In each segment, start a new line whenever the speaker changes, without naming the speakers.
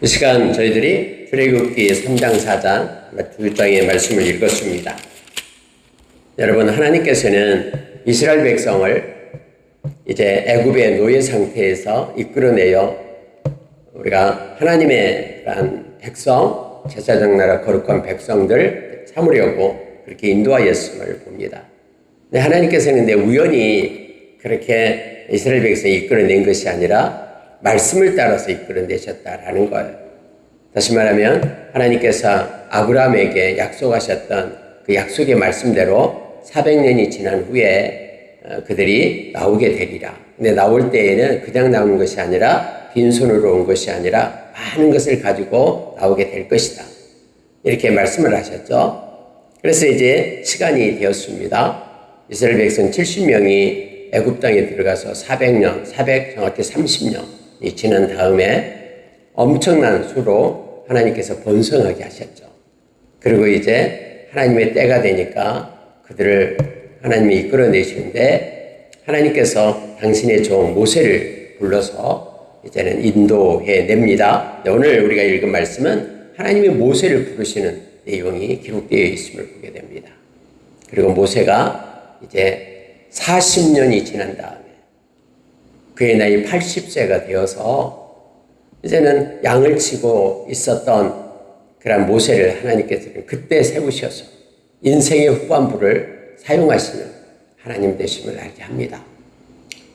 이 시간 저희들이 출애굽기 3장, 4장 두 장의 말씀을 읽었습니다. 여러분, 하나님께서는 이스라엘 백성을 이제 애굽의 노예 상태에서 이끌어내어 우리가 하나님의 그러한 백성, 제사장 나라 거룩한 백성들 삼으려고 그렇게 인도하였음을 봅니다. 근데 하나님께서는 우연히 그렇게 이스라엘 백성이 이끌어낸 것이 아니라 말씀을 따라서 이끌어내셨다라는 거예요. 다시 말하면 하나님께서 아브라함에게 약속하셨던 그 약속의 말씀대로 400년이 지난 후에 그들이 나오게 되리라. 근데 나올 때에는 그냥 나오는 것이 아니라 빈손으로 온 것이 아니라 많은 것을 가지고 나오게 될 것이다. 이렇게 말씀을 하셨죠. 그래서 이제 시간이 되었습니다. 이스라엘 백성 70명이 애굽 땅에 들어가서 400년, 정확히 30년이 지난 다음에 엄청난 수로 하나님께서 번성하게 하셨죠. 그리고 이제 하나님의 때가 되니까 그들을 하나님이 이끌어내시는데 하나님께서 당신의 종 모세를 불러서 이제는 인도해 냅니다. 오늘 우리가 읽은 말씀은 하나님이 모세를 부르시는 내용이 기록되어 있음을 보게 됩니다. 그리고 모세가 이제 40년이 지난 다음에 그의 나이 80세가 되어서 이제는 양을 치고 있었던 그런 모세를 하나님께서는 그때 세우셔서 인생의 후반부를 사용하시는 하나님 되심을 알게 합니다.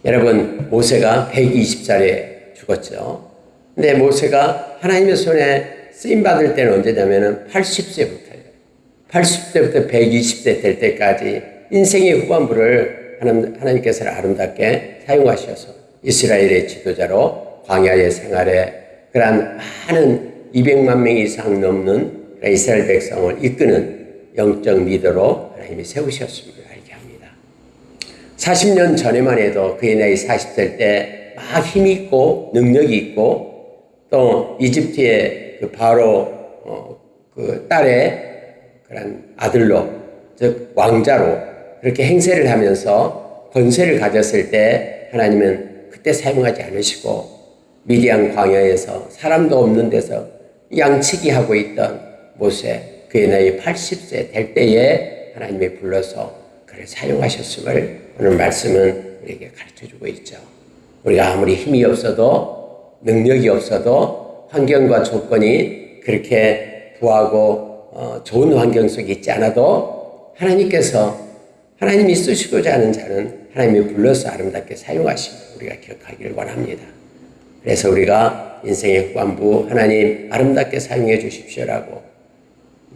여러분, 모세가 120살에 죽었죠. 근데 모세가 하나님의 손에 쓰임받을 때는 언제냐면 80세부터예요. 80세부터 120세 될 때까지 인생의 후반부를 하나님께서는 아름답게 사용하셔서 이스라엘의 지도자로 광야의 생활에 그러한 많은 200만 명 이상 넘는 이스라엘 백성을 이끄는 영적 리더로 하나님이 세우셨음을 알게 합니다. 40년 전에만 해도 그의 나이 40살 때 막 힘이 있고 능력이 있고 또 이집트의 그 바로 그 딸의 그런 아들로 즉 왕자로 그렇게 행세를 하면서 권세를 가졌을 때 하나님은 그때 사용하지 않으시고 미디안 광야에서 사람도 없는 데서 양치기 하고 있던 모세 그의 나이 80세 될 때에 하나님이 불러서 그를 사용하셨음을 오늘 말씀은 우리에게 가르쳐주고 있죠. 우리가 아무리 힘이 없어도 능력이 없어도 환경과 조건이 그렇게 부하고 좋은 환경 속에 있지 않아도 하나님이 쓰시고자 하는 자는 하나님이 불러서 아름답게 사용하심을 우리가 기억하기를 원합니다. 그래서 우리가 인생의 후반부 하나님 아름답게 사용해 주십시오라고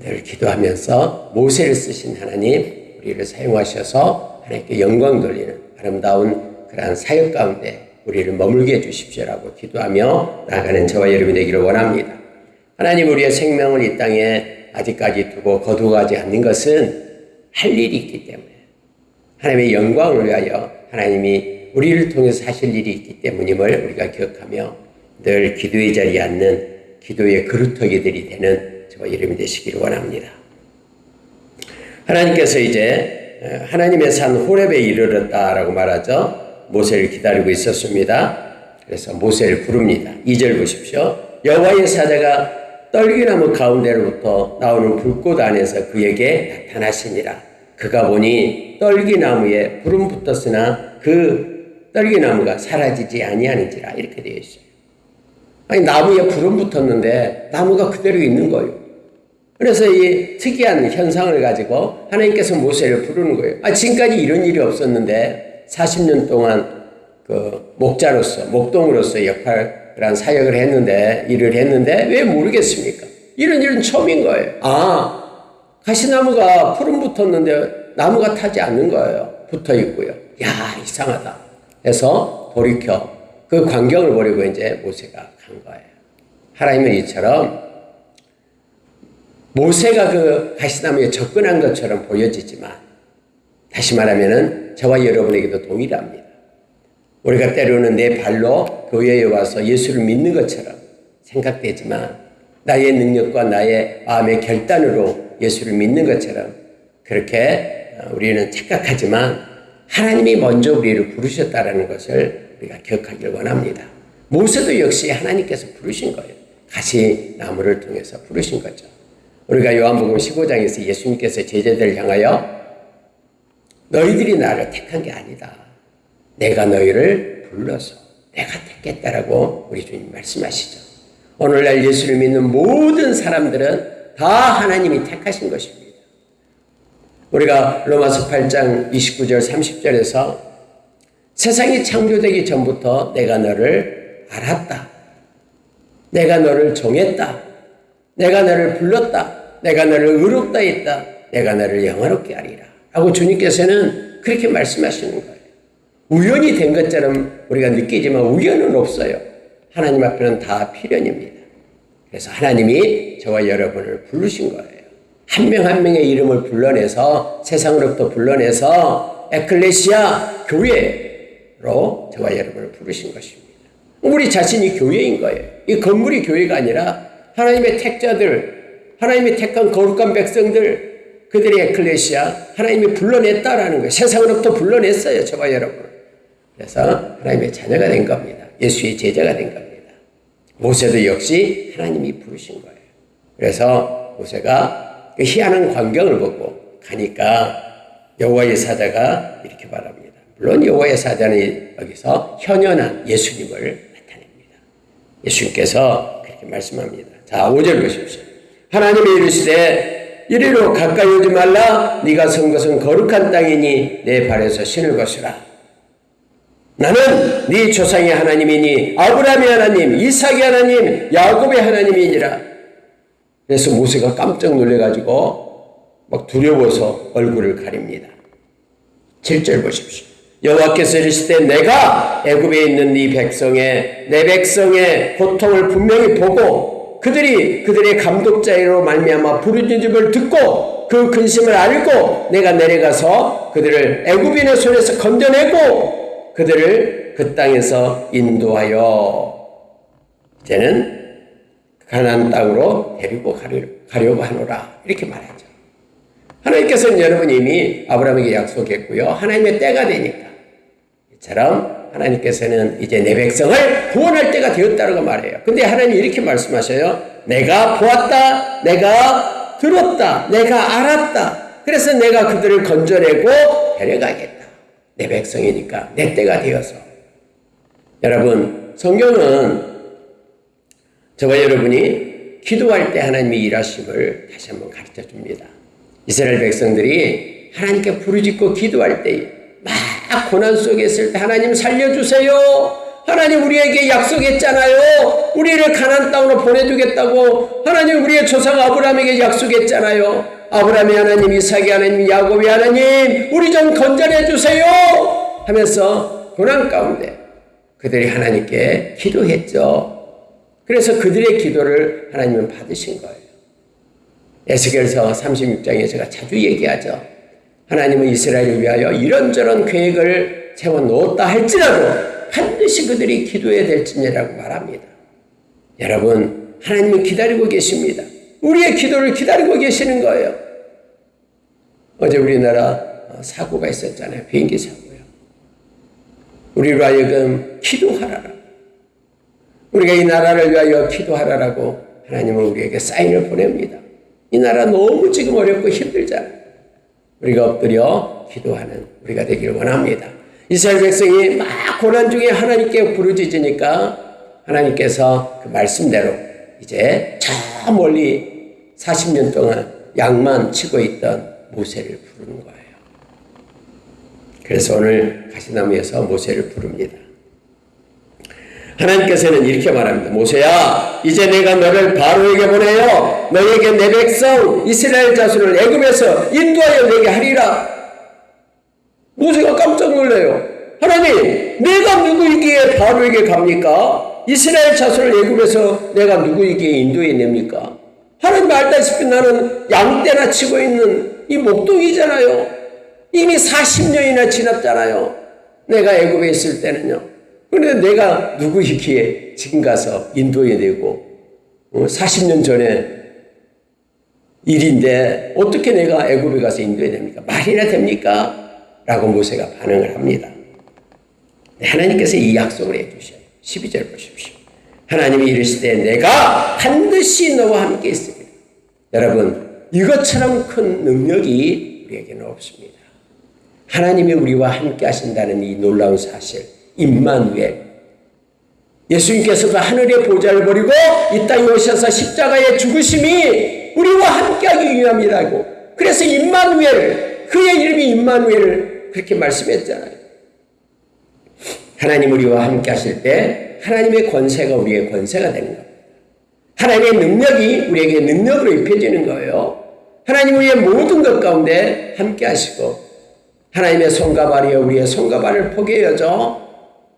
늘 기도하면서 모세를 쓰신 하나님 우리를 사용하셔서 하나님께 영광 돌리는 아름다운 그러한 사역 가운데 우리를 머물게 해주십시오라고 기도하며 나아가는 저와 여러분이 되기를 원합니다. 하나님 우리의 생명을 이 땅에 아직까지 두고 거두어가지 않는 것은 할 일이 있기 때문에 하나님의 영광을 위하여 하나님이 우리를 통해서 하실 일이 있기 때문임을 우리가 기억하며 늘 기도의 자리에 앉는 기도의 그루터기들이 되는 저와 여러분이 되시기를 원합니다. 하나님께서 이제 하나님의 산 호렙에 이르렀다라고 말하죠. 모세를 기다리고 있었습니다. 그래서 모세를 부릅니다. 2절 보십시오. 여호와의 사자가 떨기나무 가운데로부터 나오는 불꽃 안에서 그에게 나타나시니라. 그가 보니 떨기나무에 불은 붙었으나 그 떨기나무가 사라지지 아니하는지라. 이렇게 되어 있어요. 아니, 나무에 불은 붙었는데 나무가 그대로 있는 거예요. 그래서 이 특이한 현상을 가지고 하나님께서 모세를 부르는 거예요. 지금까지 이런 일이 없었는데 40년 동안 그 목동으로서 그런 사역을 일을 했는데 왜 모르겠습니까? 이런 일은 처음인 거예요. 가시나무가 풀은 붙었는데 나무가 타지 않는 거예요. 붙어 있고요. 야, 이상하다 해서 돌이켜 그 광경을 보려고 이제 모세가 간 거예요. 하나님은 이처럼 모세가 그 가시나무에 접근한 것처럼 보여지지만 다시 말하면은 저와 여러분에게도 동일합니다. 우리가 때로는 내 발로 교회에 와서 예수를 믿는 것처럼 생각되지만 나의 능력과 나의 마음의 결단으로 예수를 믿는 것처럼 그렇게 우리는 착각하지만 하나님이 먼저 우리를 부르셨다라는 것을 우리가 기억하기를 원합니다. 모세도 역시 하나님께서 부르신 거예요. 가시나무를 통해서 부르신 거죠. 우리가 요한복음 15장에서 예수님께서 제자들을 향하여 너희들이 나를 택한 게 아니다. 내가 너희를 불러서 내가 택했다라고 우리 주님 말씀하시죠. 오늘날 예수를 믿는 모든 사람들은 다 하나님이 택하신 것입니다. 우리가 로마서 8장 29절 30절에서 세상이 창조되기 전부터 내가 너를 알았다. 내가 너를 정했다. 내가 너를 불렀다. 내가 너를 의롭다 했다. 내가 너를 영화롭게 하리라. 하고 주님께서는 그렇게 말씀하시는 거예요. 우연이 된 것처럼 우리가 느끼지만 우연은 없어요. 하나님 앞에는 다 필연입니다. 그래서 하나님이 저와 여러분을 부르신 거예요. 한 명 한 명의 이름을 불러내서 세상으로부터 불러내서 에클레시아 교회로 저와 여러분을 부르신 것입니다. 우리 자신이 교회인 거예요. 이 건물이 교회가 아니라 하나님의 택자들, 하나님의 택한 거룩한 백성들, 그들의 에클레시아, 하나님이 불러냈다라는 거예요. 세상으로부터 불러냈어요, 저와 여러분. 그래서 하나님의 자녀가 된 겁니다. 예수의 제자가 된 겁니다. 모세도 역시 하나님이 부르신 거예요. 그래서 모세가 그 희한한 광경을 보고 가니까 여호와의 사자가 이렇게 말합니다. 물론 여호와의 사자는 여기서 현현한 예수님을 나타냅니다. 예수님께서 그렇게 말씀합니다. 자, 5절 보십시오. 하나님이 이르시되 이리로 가까이 오지 말라. 네가 선 것은 거룩한 땅이니 내 발에서 신을 벗으라. 나는 네 조상의 하나님이니 아브라함의 하나님, 이삭의 하나님, 야곱의 하나님이니라. 그래서 모세가 깜짝 놀래가지고 막 두려워서 얼굴을 가립니다. 7절 보십시오. 여호와께서 이르시되 내가 애굽에 있는 내 백성의 고통을 분명히 보고 그들의 감독자로 말미암아 부르짖음을 듣고 그 근심을 알고 내가 내려가서 그들을 애굽인의 손에서 건져내고 그들을 그 땅에서 인도하여 이제는 가나안 땅으로 데리고 가려고 하노라. 이렇게 말하죠. 하나님께서는 여러분 이미 아브라함에게 약속했고요. 하나님의 때가 되니까 이처럼 하나님께서는 이제 내 백성을 구원할 때가 되었다고 말해요. 근데 하나님이 이렇게 말씀하셔요. 내가 보았다. 내가 들었다. 내가 알았다. 그래서 내가 그들을 건져내고 데려가겠다. 내 백성이니까 내 때가 되어서. 여러분, 성경은 저와 여러분이 기도할 때 하나님의 일하심을 다시 한번 가르쳐 줍니다. 이스라엘 백성들이 하나님께 부르짖고 기도할 때 막 고난 속에 있을 때 하나님 살려주세요. 하나님 우리에게 약속했잖아요. 우리를 가나안 땅으로 보내주겠다고 하나님 우리의 조상 아브라함에게 약속했잖아요. 아브라함의 하나님, 이삭의 하나님, 야곱의 하나님 우리 좀 건져내 주세요 하면서 고난 가운데 그들이 하나님께 기도했죠. 그래서 그들의 기도를 하나님은 받으신 거예요. 에스겔서 36장에 제가 자주 얘기하죠. 하나님은 이스라엘을 위하여 이런저런 계획을 세워놓았다 할지라도 반드시 그들이 기도해야 될지니라고 말합니다. 여러분, 하나님은 기다리고 계십니다. 우리의 기도를 기다리고 계시는 거예요. 어제 우리나라 사고가 있었잖아요. 비행기 사고요. 우리로 하여금 기도하라라. 우리가 이 나라를 위하여 기도하라라고 하나님은 우리에게 사인을 보냅니다. 이 나라 너무 지금 어렵고 힘들잖아요. 우리가 엎드려 기도하는 우리가 되기를 원합니다. 이스라엘 백성이 막 고난 중에 하나님께 부르짖으니까 하나님께서 그 말씀대로 이제 저 멀리 40년 동안 양만 치고 있던 모세를 부르는 거예요. 그래서 오늘 가시나무에서 모세를 부릅니다. 하나님께서는 이렇게 말합니다. 모세야, 이제 내가 너를 바로에게 보내어 너에게 내 백성 이스라엘 자손을 애굽에서 인도하여 내게 하리라. 모세가 깜짝 놀라요. 하나님, 내가 누구이기에 바로에게 갑니까? 이스라엘 자손을 애굽에서 내가 누구이기에 인도해 냅니까? 하나님 알다시피 나는 양떼나 치고 있는 이 목동이잖아요. 이미 40년이나 지났잖아요. 내가 애굽에 있을 때는요. 그런데 내가 누구이기에 지금 가서 인도해 내고 40년 전에 일인데 어떻게 내가 애굽에 가서 인도해 됩니까? 말이나 됩니까? 라고 모세가 반응을 합니다. 하나님께서 이 약속을 해주셔요. 12절 보십시오. 하나님이 이르시되 내가 반드시 너와 함께 있으리라. 여러분, 이것처럼 큰 능력이 우리에게는 없습니다. 하나님이 우리와 함께 하신다는 이 놀라운 사실, 임마누엘. 예수님께서도 하늘의 보좌를 버리고 이 땅에 오셔서 십자가의 죽으심이 우리와 함께하기 위함이라고. 그래서 임마누엘, 그의 이름이 임마누엘을 그렇게 말씀했잖아요. 하나님 우리와 함께 하실 때 하나님의 권세가 우리의 권세가 되는 겁니다. 하나님의 능력이 우리에게 능력으로 입혀지는 거예요. 하나님 우리의 모든 것 가운데 함께 하시고 하나님의 손과 발이여 우리의 손과 발을 포개어져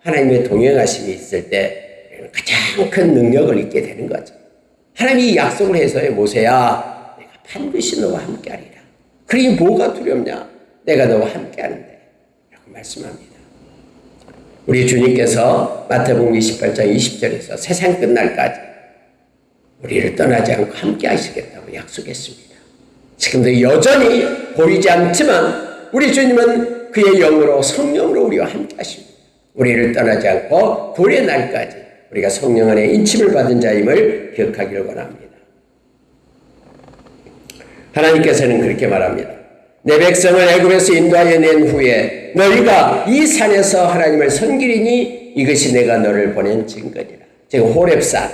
하나님의 동행하심이 있을 때 가장 큰 능력을 잊게 되는 거죠. 하나님이 약속을 해서요. 모세야, 내가 반드시 너와 함께 하리라. 그러니 뭐가 두렵냐? 내가 너와 함께 하는데 라고 말씀합니다. 우리 주님께서 마태복음 28장 20절에서 세상 끝날까지 우리를 떠나지 않고 함께 하시겠다고 약속했습니다. 지금도 여전히 보이지 않지만 우리 주님은 그의 영으로 성령으로 우리와 함께 하십니다. 우리를 떠나지 않고 구원의 날까지 우리가 성령 안에 인침을 받은 자임을 기억하기를 원합니다. 하나님께서는 그렇게 말합니다. 내 백성을 애굽에서 인도하여 낸 후에 너희가 이 산에서 하나님을 섬기리니 이것이 내가 너를 보낸 증거니라. 지금 호렙산,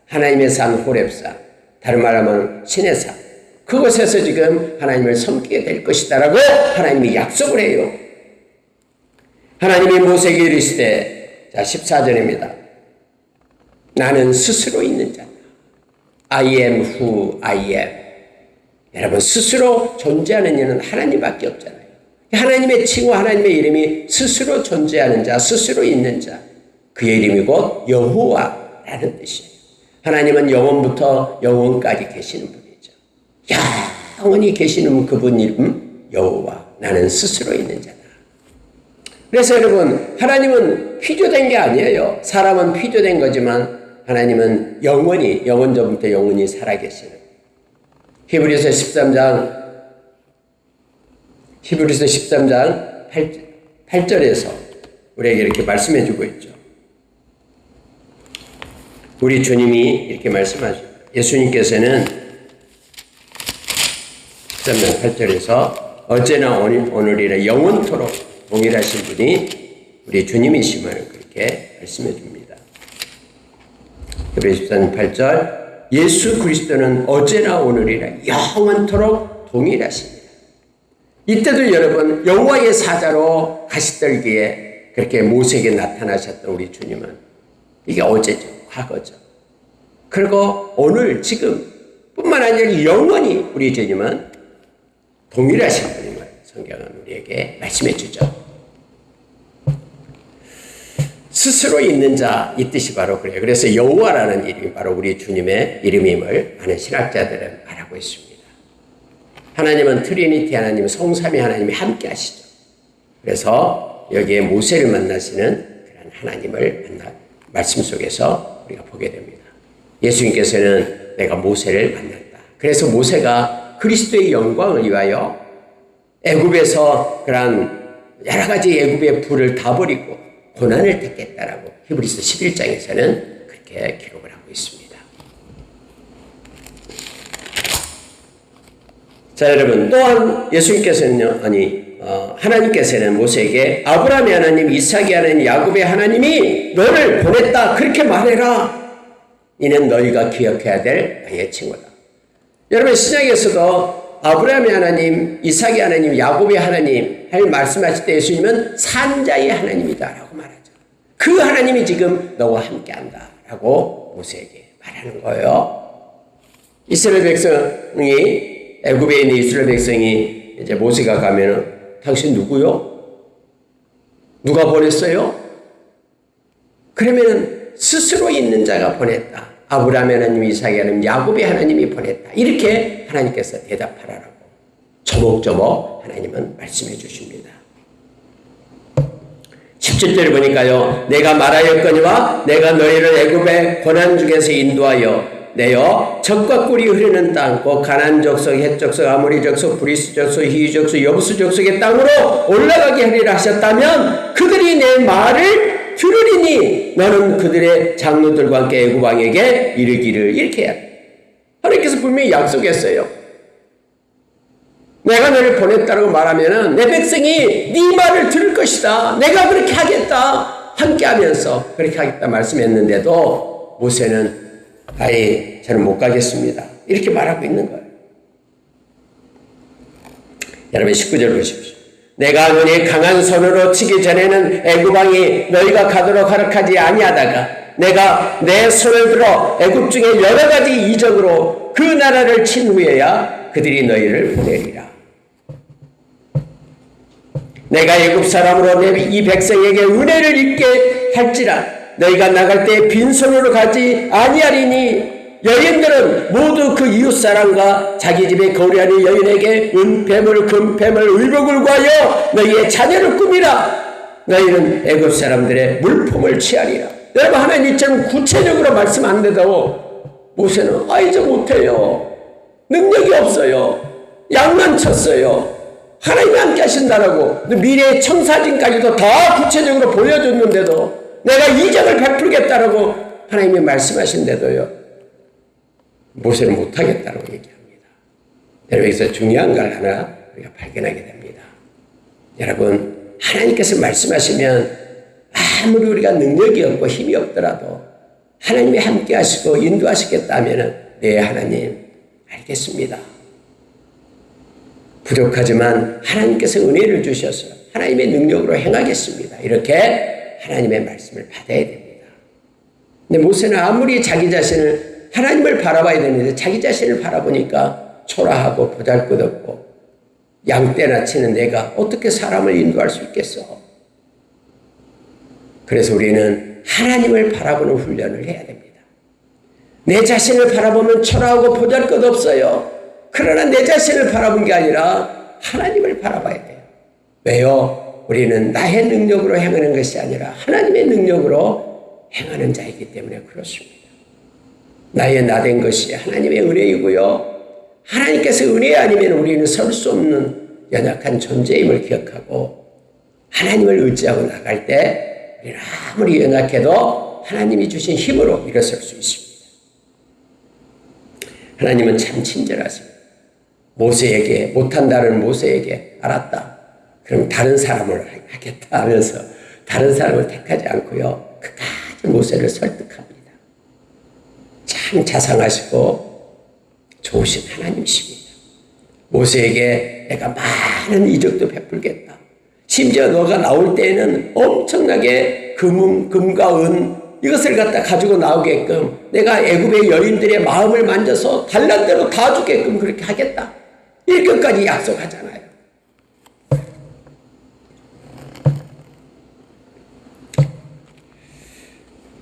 하나님의 산 호렙산, 다른 말하면 신의 산, 그곳에서 지금 하나님을 섬기게 될 것이다라고 하나님이 약속을 해요. 하나님이 모세에게 이르시되, 자 14절입니다. 나는 스스로 있는 자다. I am who I am. 여러분, 스스로 존재하는 이는 하나님밖에 없잖아요. 하나님의 칭호, 하나님의 이름이 스스로 존재하는 자, 스스로 있는 자, 그의 이름이 곧 여호와라는 뜻이에요. 하나님은 영원부터 영원까지 계시는 분이죠. 영원히 계시는 그분 이름 여호와, 나는 스스로 있는 자다. 그래서 여러분, 하나님은 피조된 게 아니에요. 사람은 피조된 거지만 하나님은 영원히, 영원전부터 영원히 살아계시는. 히브리서 13장 8절에서 우리에게 이렇게 말씀해 주고 있죠. 우리 주님이 이렇게 말씀하죠. 예수님께서는 13장 8절에서 어제나 오늘이라 영원토록 동일하신 분이 우리 주님이심을 그렇게 말씀해 줍니다. 히브리서 13장 8절, 예수 그리스도는 어제나 오늘이라 영원토록 동일하십니다. 이때도 여러분, 여호와의 사자로 가시떨기에 그렇게 모세에게 나타나셨던 우리 주님은 이게 어제죠, 과거죠. 그리고 오늘, 지금 뿐만 아니라 영원히 우리 주님은 동일하신 분임을 성경은 우리에게 말씀해 주죠. 스스로 있는 자, 이 뜻이 바로 그래요. 그래서 여호와라는 이름이 바로 우리 주님의 이름임을 많은 신학자들은 말하고 있습니다. 하나님은 트리니티 하나님, 성삼위 하나님이 함께 하시죠. 그래서 여기에 모세를 만나시는 그런 하나님을 말씀 속에서 우리가 보게 됩니다. 예수님께서는 내가 모세를 만났다. 그래서 모세가 그리스도의 영광을 위하여 애굽에서 그런 여러 가지 애굽의 불을 다 버리고 고난을 택했다라고 히브리서 11장에서는 그렇게 기록을 하고 있습니다. 자, 여러분, 또한 예수님께서는요, 하나님께서는 모세에게 아브라함의 하나님, 이삭의 하나님, 야곱의 하나님이 너를 보냈다. 그렇게 말해라. 이는 너희가 기억해야 될 나의 칭호다. 여러분, 신약에서도 아브라함의 하나님, 이삭의 하나님, 야곱의 하나님 할 말씀하실 때 예수님은 산자의 하나님이다라고 말하죠. 그 하나님이 지금 너와 함께한다라고 모세에게 말하는 거예요. 이스라엘 백성이, 애굽에 있는 이스라엘 백성이 이제 모세가 가면은 당신 누구요? 누가 보냈어요? 그러면은 스스로 있는 자가 보냈다. 아브라함의 하나님, 이삭의 하나님, 야곱의 하나님이 보냈다. 이렇게 하나님께서 대답하라고 조목조목 하나님은 말씀해 주십니다. 17절에 보니까요, 내가 말하였거니와 내가 너희를 애굽의 고난 중에서 인도하여 내어 적과 꿀이 흐르는 땅, 곧 가나안 족속, 헷 족속, 아모리 족속, 브리스 족속, 히위 족속, 여부스 족속의 땅으로 올라가게 하리라 하셨다면 그들이 내 말을 들으리니 너는 그들의 장로들과 함께 애굽 왕에게 이르기를 이렇게 해야 돼. 하나님께서 분명히 약속했어요. 내가 너를 보냈다고 말하면은 내 백성이 네 말을 들을 것이다. 내가 그렇게 하겠다. 함께 하면서 그렇게 하겠다 말씀했는데도 모세는 아예 저는 못 가겠습니다. 이렇게 말하고 있는 거예요. 여러분 19절 보십시오. 내가 너희 강한 손으로 치기 전에는 애굽 왕이 너희가 가도록 허락하지 아니하다가 내가 내 손을 들어 애굽 중에 여러 가지 이적으로 그 나라를 친 후에야 그들이 너희를 보내리라. 내가 애굽 사람으로 내 이 백성에게 은혜를 입게 할지라 너희가 나갈 때 빈손으로 가지 아니하리니 여인들은 모두 그 이웃사람과 자기 집에 거류하는 여인에게 은폐물 금폐물 의복을 구하여 너희의 자녀를 꾸미라. 너희는 애굽 사람들의 물품을 취하리라. 여러분 하나님 이처럼 구체적으로 말씀하는데도 모세는 이제 못해요. 능력이 없어요. 양만 쳤어요. 하나님이 함께 하신다라고 미래의 청사진까지도 다 구체적으로 보여줬는데도 내가 이적을 베풀겠다라고 하나님이 말씀하신데도요. 모세는 못하겠다고 얘기합니다. 여러분 여기서 중요한 걸 하나 우리가 발견하게 됩니다. 여러분 하나님께서 말씀하시면 아무리 우리가 능력이 없고 힘이 없더라도 하나님이 함께 하시고 인도하시겠다 하면 네 하나님 알겠습니다. 부족하지만 하나님께서 은혜를 주셔서 하나님의 능력으로 행하겠습니다. 이렇게 하나님의 말씀을 받아야 됩니다. 근데 모세는 아무리 자기 자신을 하나님을 바라봐야 되는데 자기 자신을 바라보니까 초라하고 보잘것없고 양떼나 치는 내가 어떻게 사람을 인도할 수 있겠어? 그래서 우리는 하나님을 바라보는 훈련을 해야 됩니다. 내 자신을 바라보면 초라하고 보잘것없어요. 그러나 내 자신을 바라본 게 아니라 하나님을 바라봐야 돼요. 왜요? 우리는 나의 능력으로 행하는 것이 아니라 하나님의 능력으로 행하는 자이기 때문에 그렇습니다. 나의 나된 것이 하나님의 은혜이고요. 하나님께서 은혜 아니면 우리는 설 수 없는 연약한 존재임을 기억하고 하나님을 의지하고 나갈 때 우리는 아무리 연약해도 하나님이 주신 힘으로 일어설 수 있습니다. 하나님은 참 친절하십니다. 모세에게 못한다는 모세에게 알았다. 그럼 다른 사람을 하겠다 하면서 다른 사람을 택하지 않고요. 끝까지 모세를 설득합니다. 참 자상하시고 좋으신 하나님이십니다. 모세에게 내가 많은 이적도 베풀겠다. 심지어 너가 나올 때에는 엄청나게 금과 은 이것을 갖다 가지고 나오게끔 내가 애굽의 여인들의 마음을 만져서 달란 대로 다 주게끔 그렇게 하겠다. 이렇게까지 약속하잖아요.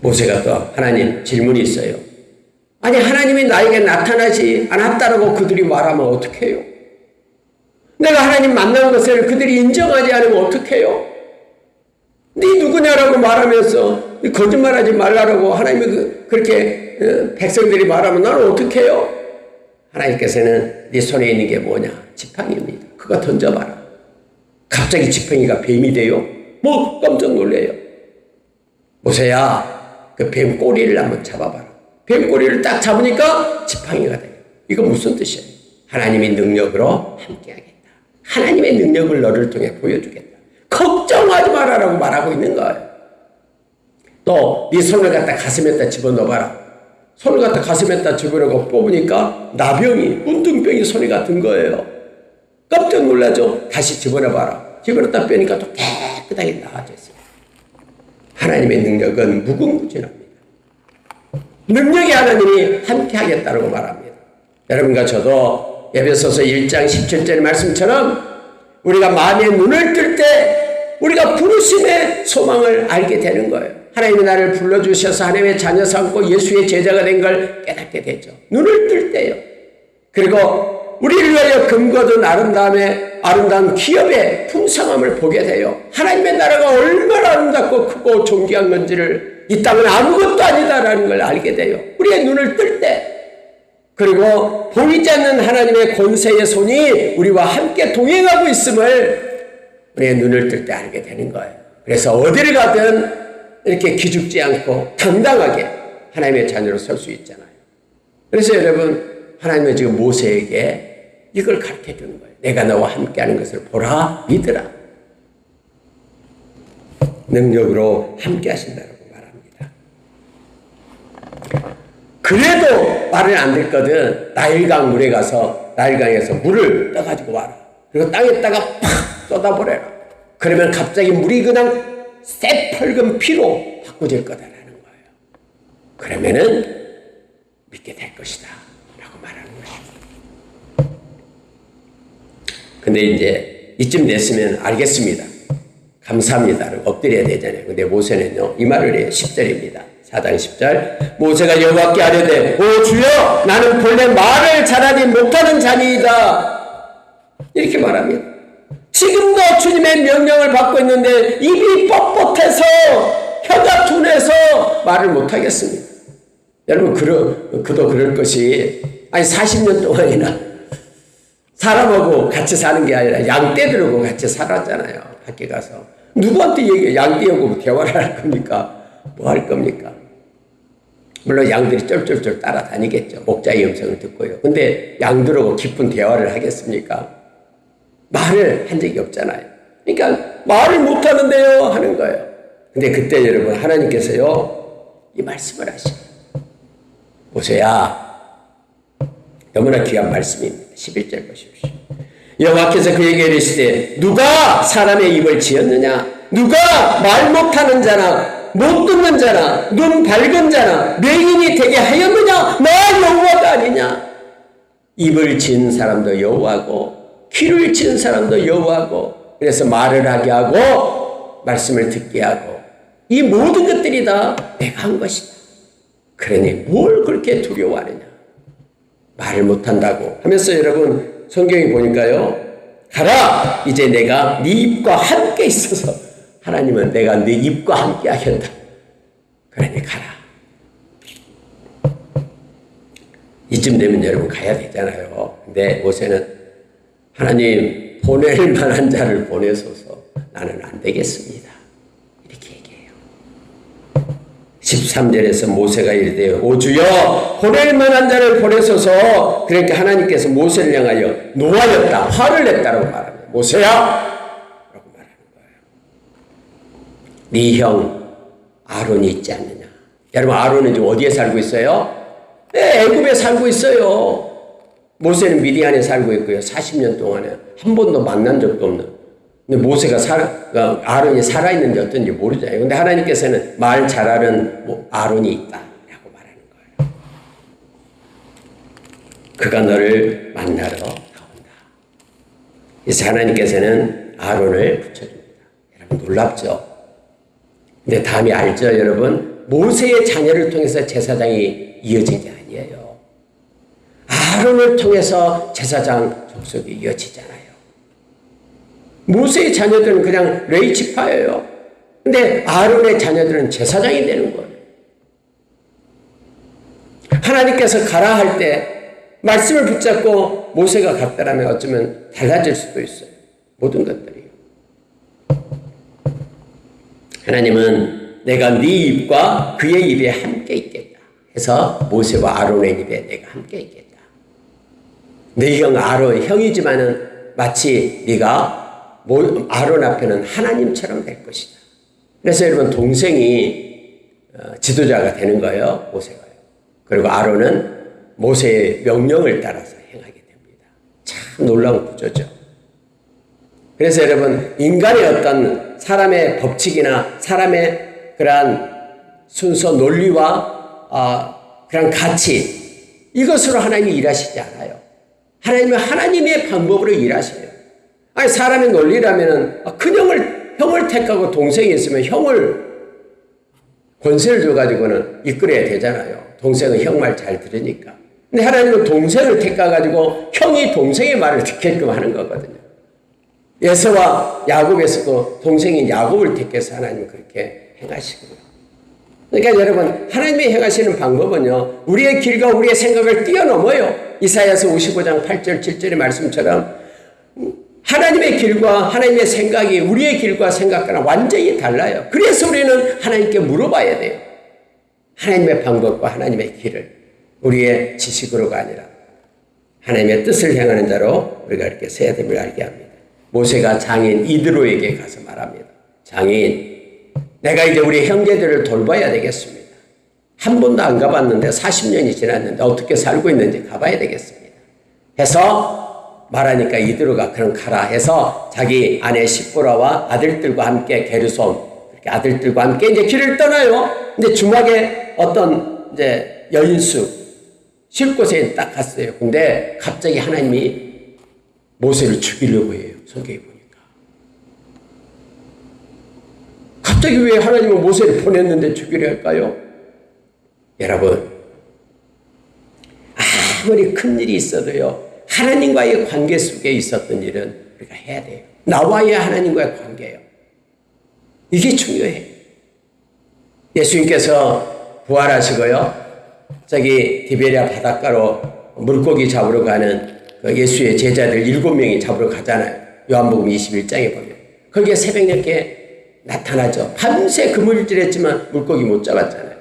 모세가 또 하나님 질문이 있어요. 아니 하나님이 나에게 나타나지 않았다라고 그들이 말하면 어떡해요? 내가 하나님 만난 것을 그들이 인정하지 않으면 어떡해요? 네 누구냐라고 말하면서 거짓말하지 말라라고 하나님이 그렇게 백성들이 말하면 나는 어떡해요? 하나님께서는 네 손에 있는 게 뭐냐? 지팡이입니다. 그거 던져봐라. 갑자기 지팡이가 뱀이 돼요? 뭐 깜짝 놀래요. 모세야 그 뱀 꼬리를 한번 잡아봐라. 뱀 꼬리를 딱 잡으니까 지팡이가 돼요. 이거 무슨 뜻이에요? 하나님의 능력으로 함께하겠다. 하나님의 능력을 너를 통해 보여주겠다. 걱정하지 마라라고 말하고 있는 거예요. 또 네 손을 갖다 가슴에다 집어넣어봐라. 손을 갖다 가슴에다 집어넣고 뽑으니까 나병이 문둥병이 손에 든 거예요. 깜짝 놀라죠. 다시 집어넣어봐라. 집어넣다 빼니까 또 깨끗하게 나아져 있어요. 하나님의 능력은 무궁무진합니다. 능력이 하나님이 함께 하겠다고 말합니다. 여러분과 저도 에베소서 1장 17절 말씀처럼 우리가 마음의 눈을 뜰 때 우리가 부르심의 소망을 알게 되는 거예요. 하나님이 나를 불러주셔서 하나님의 자녀 삼고 예수의 제자가 된 걸 깨닫게 되죠. 눈을 뜰 때요. 그리고 우리를 위하여 금거둔 아름다운 기업의 풍성함을 보게 돼요. 하나님의 나라가 얼마나 아름답고 크고 존귀한 건지를 이 땅은 아무것도 아니다라는 걸 알게 돼요. 우리의 눈을 뜰 때. 그리고 보이지 않는 하나님의 권세의 손이 우리와 함께 동행하고 있음을 우리의 눈을 뜰 때 알게 되는 거예요. 그래서 어디를 가든 이렇게 기죽지 않고 당당하게 하나님의 자녀로 설 수 있잖아요. 그래서 여러분, 하나님은 지금 모세에게 이걸 가르쳐 주는 거예요. 내가 너와 함께하는 것을 보라, 믿으라. 능력으로 함께 하신다고 말합니다. 그래도 말을 안 듣거든. 나일강 물에 가서 나일강에서 물을 떠가지고 와라. 그리고 땅에다가 팍 쏟아버려라. 그러면 갑자기 물이 그냥 새펄금 피로 바꾸질 거다라는 거예요. 그러면은 믿게 될 것이다 라고 말하는 것입니다. 근데 이제 이쯤 됐으면 알겠습니다, 감사합니다 엎드려야 되잖아요. 근데 모세는요 이 말을 해요. 10절입니다. 4장 10절. 모세가 여호와께 아뢰되 오 주여 나는 본래 말을 잘하지 못하는 자니이다. 이렇게 말합니다. 지금도 주님의 명령을 받고 있는데 입이 뻣뻣해서 혀가 둔해서 말을 못하겠습니다. 여러분 그도 그럴 것이, 아니 40년 동안이나 사람하고 같이 사는 게 아니라 양떼들하고 같이 살았잖아요. 밖에 가서 누구한테 양떼하고 대화를 할 겁니까? 뭐 할 겁니까? 물론 양들이 쫄쫄쫄 따라다니겠죠. 목자의 음성을 듣고요. 근데 양들하고 깊은 대화를 하겠습니까? 말을 한 적이 없잖아요. 그러니까 말을 못하는데요 하는 거예요. 근데 그때 여러분 하나님께서요 이 말씀을 하시고, 모세야, 너무나 귀한 말씀입니다. 11절 보십시오. 여호와께서 그에게 이르시되 누가 사람의 입을 지었느냐? 누가 말 못하는 자나 못 듣는 자나 눈 밝은 자나 맹인이 되게 하였느냐? 나 여호와가 아니냐? 입을 지은 사람도 여호와고 귀를 지은 사람도 여호와고, 그래서 말을 하게 하고 말씀을 듣게 하고 이 모든 것들이 다 내가 한 것이다. 그러니 뭘 그렇게 두려워하느냐? 말을 못한다고 하면서 여러분 성경에 보니까요, 가라 이제 내가 네 입과 함께 있어서, 하나님은 내가 네 입과 함께 하겠다. 그러니 가라. 이쯤 되면 여러분 가야 되잖아요. 근데 모세는 하나님 보낼 만한 자를 보내소서, 나는 안 되겠습니다 이렇게 얘기해요. 13절에서 모세가 이르되 오 주여 보낼 만한 자를 보내소서. 그러니까 하나님께서 모세를 향하여 노하였다, 화를 냈다라고 말합니다. 모세야 라고 말하는 거예요. 네 형 아론이 있지 않느냐? 여러분 아론은 지금 어디에 살고 있어요? 네, 애굽에 살고 있어요. 모세는 미디안에 살고 있고요. 40년 동안에 한 번도 만난 적도 없는. 근데 모세가 아론이 살아있는지 어떤지 모르잖아요. 근데 하나님께서는 말 잘하는 아론이 있다라고 말하는 거예요. 그가 너를 만나러 가온다. 그래서 하나님께서는 아론을 붙여줍니다. 여러분 놀랍죠? 근데 다음에 알죠, 여러분? 모세의 자녀를 통해서 제사장이 이어진 게 아니에요. 아론을 통해서 제사장 족속이 이어지잖아요. 모세의 자녀들은 그냥 레위지파예요. 근데 아론의 자녀들은 제사장이 되는 거예요. 하나님께서 가라 할 때 말씀을 붙잡고 모세가 갔다라면 어쩌면 달라질 수도 있어요. 모든 것들이. 하나님은 내가 네 입과 그의 입에 함께 있겠다 해서 모세와 아론의 입에 내가 함께 있겠다. 네 형 아론, 형이지만은 마치 네가 아론 앞에는 하나님처럼 될 것이다. 그래서 여러분 동생이 지도자가 되는 거예요. 모세가요. 그리고 아론은 모세의 명령을 따라서 행하게 됩니다. 참 놀라운 구조죠. 그래서 여러분 인간의 어떤 사람의 법칙이나 사람의 그러한 순서 논리와 그런 가치, 이것으로 하나님이 일하시지 않아요. 하나님은 하나님의 방법으로 일하셔요. 아니 사람의 논리라면은 큰 형을 택하고 동생이 있으면 형을 권세를 줘가지고는 이끌어야 되잖아요. 동생은 형 말 잘 들으니까. 근데 하나님은 동생을 택해가지고 형이 동생의 말을 듣게끔 하는 거거든요. 에서와 야곱에서도 동생인 야곱을 택해서 하나님은 그렇게 행하시고요. 그러니까 여러분 하나님이 행하시는 방법은요, 우리의 길과 우리의 생각을 뛰어넘어요. 이사야서 55장 8절 7절의 말씀처럼 하나님의 길과 하나님의 생각이 우리의 길과 생각과는 완전히 달라요. 그래서 우리는 하나님께 물어봐야 돼요. 하나님의 방법과 하나님의 길을 우리의 지식으로가 아니라 하나님의 뜻을 행하는 자로 우리가 이렇게 서야 됨을 알게 합니다. 모세가 장인 이드로에게 가서 말합니다. 장인, 내가 이제 우리 형제들을 돌봐야 되겠습니다. 한 번도 안 가봤는데 40년이 지났는데 어떻게 살고 있는지 가봐야 되겠습니다. 해서 말하니까 이드로가 그럼 가라 해서 자기 아내 시보라와 아들들과 함께 게르솜 이렇게 아들들과 함께 이제 길을 떠나요. 근데 주막에 어떤 이제 여인수 쉴 곳에 딱 갔어요. 근데 갑자기 하나님이 모세를 죽이려고 해요. 성경에 보니까. 갑자기 왜 하나님은 모세를 보냈는데 죽이려 할까요? 여러분, 아무리 큰 일이 있어도요, 하나님과의 관계 속에 있었던 일은 우리가 해야 돼요. 나와의 하나님과의 관계예요. 이게 중요해요. 예수님께서 부활하시고요, 저기 디베랴 바닷가로 물고기 잡으러 가는 그 예수의 제자들 7명이 잡으러 가잖아요. 요한복음 21장에 보면. 거기에 새벽녘에 나타나죠. 밤새 그물질했지만 물고기 못 잡았잖아요.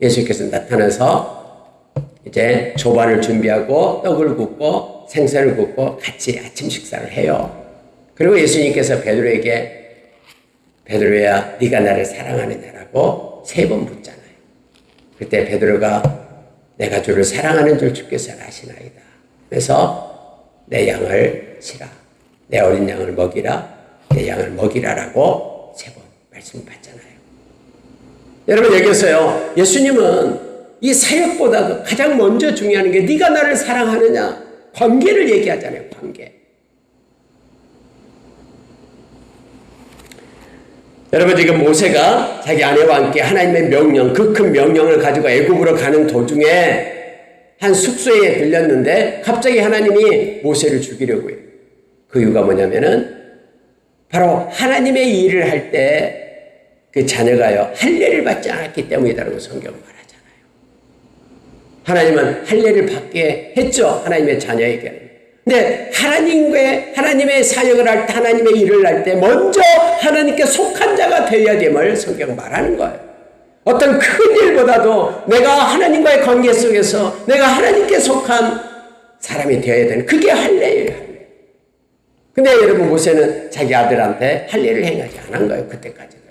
예수께서 나타나서 이제 조반을 준비하고 떡을 굽고 생선을 굽고 같이 아침 식사를 해요. 그리고 예수님께서 베드로에게 베드로야 네가 나를 사랑하느냐라고 3번 묻잖아요. 그때 베드로가 내가 주를 사랑하는 줄 주께서 아시나이다. 그래서 내 양을 치라. 내 어린 양을 먹이라. 내 양을 먹이라라고 3번 말씀을 받잖아요. 여러분 여기서요. 예수님은 이 사역보다도 가장 먼저 중요한 게 네가 나를 사랑하느냐. 관계를 얘기하잖아요. 관계. 여러분 지금 모세가 자기 아내와 함께 하나님의 명령, 그 큰 명령을 가지고 애굽으로 가는 도중에 한 숙소에 들렸는데 갑자기 하나님이 모세를 죽이려고 해요. 그 이유가 뭐냐면은 바로 하나님의 일을 할 때 그 자녀가요 할례를 받지 않았기 때문이다라고 성경은 말하잖아요. 하나님은 할례를 받게 했죠. 하나님의 자녀에게는. 근데 하나님의 사역을 할 때, 하나님의 일을 할 때 먼저 하나님께 속한 자가 되어야 됨을 성경은 말하는 거예요. 어떤 큰 일보다도 내가 하나님과의 관계 속에서 내가 하나님께 속한 사람이 되어야 되는 그게 할례예요. 할례. 근데 여러분 모세는 자기 아들한테 할례를 행하지 않은 거예요. 그때까지도요.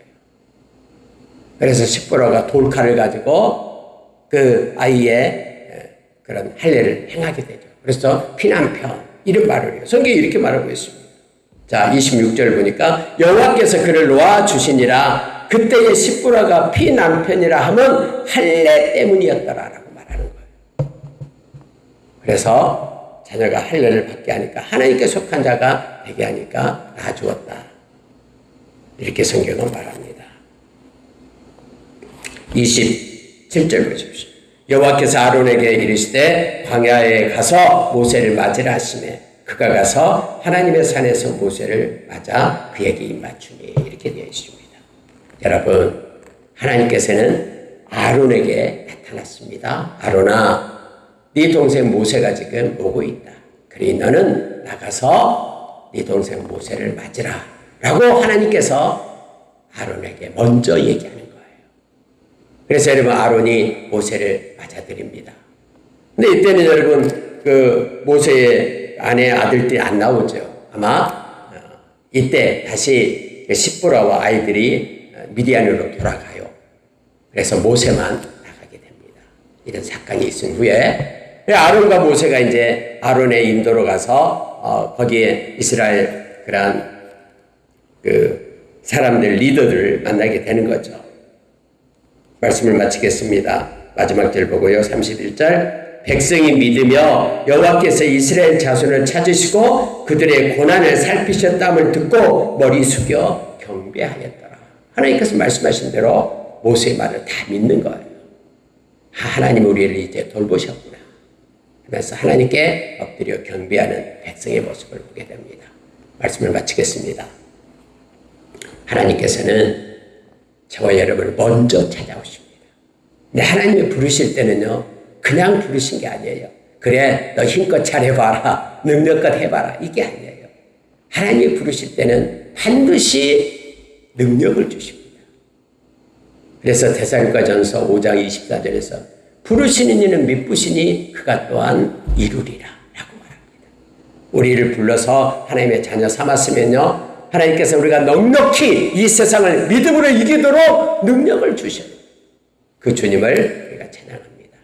그래서 십보라가 돌칼을 가지고 그 아이의 그런 할례를 행하게 되죠. 그래서 피난편 이런 말을 해요. 성경이 이렇게 말하고 있습니다. 자 26절 보니까 여호와께서 그를 놓아주시니라 그때의 십보라가 피난편이라 하면 할례 때문이었더라라고 말하는 거예요. 그래서 자녀가 할례를 받게 하니까 하나님께 속한 자가 되게 하니까 낳아주었다. 이렇게 성경은 말합니다. 27절 보십시오. 여호와께서 아론에게 이르시되 광야에 가서 모세를 맞으라 하시매 그가 가서 하나님의 산에서 모세를 맞아 그에게 입맞추니 이렇게 되어 있습니다. 여러분 하나님께서는 아론에게 나타났습니다. 아론아 네 동생 모세가 지금 오고 있다. 그러니 너는 나가서 네 동생 모세를 맞으라 라고 하나님께서 아론에게 먼저 얘기하는 거예요. 그래서 여러분 아론이 모세를 맞아드립니다. 근데 이때는 여러분 그 모세의 아내 아들들이 안 나오죠. 아마 이때 다시 십보라와 아이들이 미디안으로 돌아가요. 그래서 모세만 나가게 됩니다. 이런 사건이 있은 후에 아론과 모세가 이제 아론의 인도로 가서 거기에 이스라엘 그런 그 사람들 리더들을 만나게 되는 거죠. 말씀을 마치겠습니다. 마지막 절 보고요. 31절 백성이 믿으며 여호와께서 이스라엘 자손을 찾으시고 그들의 고난을 살피셨다함을 듣고 머리 숙여 경배하였더라. 하나님께서 말씀하신 대로 모세의 말을 다 믿는 거예요. 하나님 우리를 이제 돌보셨구나. 그래서 하나님께 엎드려 경배하는 백성의 모습을 보게 됩니다. 말씀을 마치겠습니다. 하나님께서는 저와 여러분을 먼저 찾아오십니다. 근데 하나님이 부르실 때는요, 그냥 부르신 게 아니에요. 그래, 너 힘껏 잘해봐라. 능력껏 해봐라. 이게 아니에요. 하나님이 부르실 때는 반드시 능력을 주십니다. 그래서 데살로니가전서 5장 24절에서 부르시는 이는 미쁘시니 그가 또한 이루리라 라고 말합니다. 우리를 불러서 하나님의 자녀 삼았으면요, 하나님께서 우리가 넉넉히 이 세상을 믿음으로 이기도록 능력을 주셔요. 그 주님을 우리가 찬양합니다.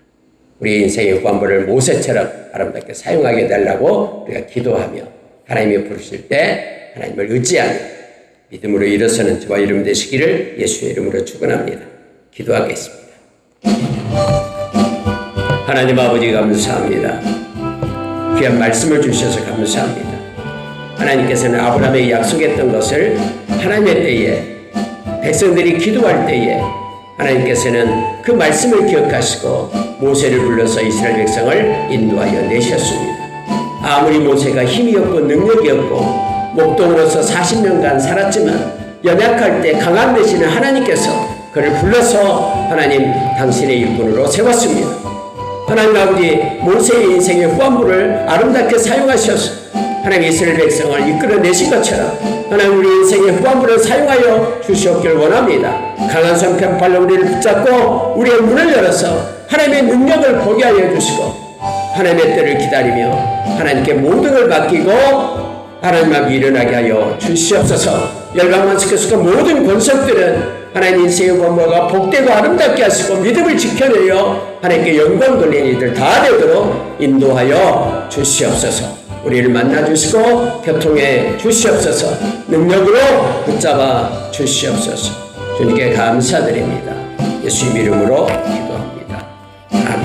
우리 인생의 후반부를 모세처럼 아름답게 사용하게 되려고 우리가 기도하며 하나님이 부르실 때 하나님을 의지하며 믿음으로 일어서는 저와 여러분 되시기를 예수의 이름으로 축원합니다. 기도하겠습니다. 하나님 아버지 감사합니다. 귀한 말씀을 주셔서 감사합니다. 하나님께서는 아브라함에게 약속했던 것을 하나님의 때에 백성들이 기도할 때에 하나님께서는 그 말씀을 기억하시고 모세를 불러서 이스라엘 백성을 인도하여 내셨습니다. 아무리 모세가 힘이 없고 능력이 없고 목동으로서 40년간 살았지만 연약할 때 강한 되시는 하나님께서 그를 불러서 하나님 당신의 일꾼으로 세웠습니다. 하나님 아버지 모세의 인생의 후반부를 아름답게 사용하셔서 하나님 이스라엘 백성을 이끌어내신 것처럼 하나님 우리 인생의 후반부를 사용하여 주시옵기를 원합니다. 강한 손편팔로 우리를 붙잡고 우리의 문을 열어서 하나님의 능력을 보게 하여 주시고 하나님의 때를 기다리며 하나님께 모든 걸 맡기고 하나님 앞에 일어나게 하여 주시옵소서. 열방만스께서 모든 권속들은 하나님 인생의 후반부가 복되고 아름답게 하시고 믿음을 지켜내어 하나님께 영광 돌리는 이들 다 되도록 인도하여 주시옵소서. 우리를 만나주시고 교통해 주시옵소서. 능력으로 붙잡아 주시옵소서. 주님께 감사드립니다. 예수님 이름으로 기도합니다. 아멘.